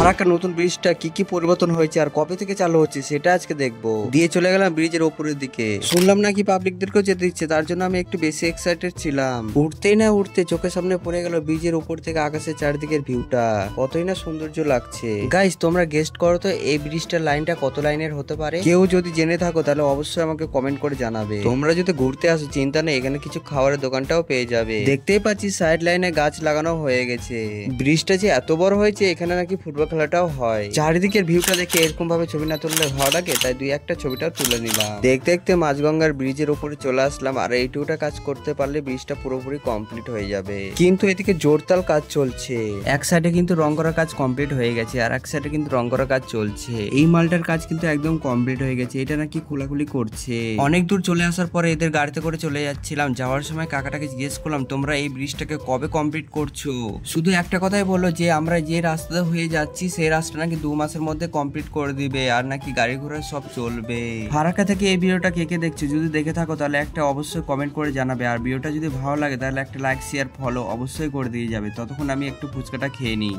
ফারাক্কা নতুন ব্রিজটা কি পরিবর্তন হয়েছে আর কবে থেকে চালু হচ্ছে সেটা আজকে দেখবো। দিয়ে চলে গেলাম ব্রিজের ওপরের দিকে। শুনলাম নাকি পাবলিকদেরকেও যেতে দিচ্ছে, তার জন্য আমি একটু বেশি এক্সাইটেড ছিলাম। উঠতেই না উঠতে চোখের সামনে পড়ে গেল ব্রিজের উপর থেকে আকাশের চারদিকের ভিউটা, কতই না সৌন্দর্য লাগছে। গাইস তোমরা গেস্ট করো তো এই ব্রিজটার লাইনটা কত লাইনের হতে পারে? কেউ যদি জেনে থাকো তাহলে অবশ্যই আমাকে কমেন্ট করে জানাবে। তোমরা যদি ঘুরতে আসো চিন্তা নেই, এখানে কিছু খাবারের দোকানটাও পেয়ে যাবে। দেখতেই পাচ্ছি সাইড লাইনে গাছ লাগানো হয়ে গেছে। ব্রিজটা যে এত বড় হয়েছে এখানে নাকি ফুটবল খেলাটাও হয়। চারিদিকের ভিউটা দেখে এরকম ভাবে ছবি না তুললে ভালো লাগে, তাই দুই একটা ছবিটাও তুলে নিলাম। দেখতে দেখতে মাঝগঙ্গার ব্রিজের উপরে চলে আসলাম, আর এইটুকুটা কাজ করতে পারলে ব্রিজটা পুরোপুরি কমপ্লিট হয়ে যাবে। কিন্তু এদিকে জোরতাল কাজ চলছে। এক সাইডে কিন্তু রং করা কাজ কমপ্লিট হয়ে গেছে, আর এক সাইডে কিন্তু রং করা কাজ চলছে। এই মালটার কাজ কিন্তু একদম কমপ্লিট হয়ে গেছে, এটা নাকি খোলাখুলি করছে। অনেক দূর চলে আসার পরে এদের গাড়িতে করে চলে যাচ্ছিলাম। যাওয়ার সময় কাকাটাকে জিজ্ঞেস করলাম তোমরা এই ব্রিজটাকে কবে কমপ্লিট করছো? শুধু একটা কথাই বললো যে আমরা যে রাস্তা হয়ে যাচ্ছি সেই রাস্তা নাকি 2 মাসের মধ্যে কমপ্লিট করে দিবে, আর নাকি গাড়ি ঘোড়া সব চলবে। ফারাক্কা থেকে এই ভিডিওটা কে কে দেখছো যদি দেখে থাকো তাহলে একটা অবশ্যই কমেন্ট করে জানাবে, আর ভিডিওটা যদি ভালো লাগে তাহলে একটা লাইক শেয়ার ফলো অবশ্যই করে দিয়ে যাবে। ততক্ষণ আমি একটু ফুচকাটা খেয়ে নিই।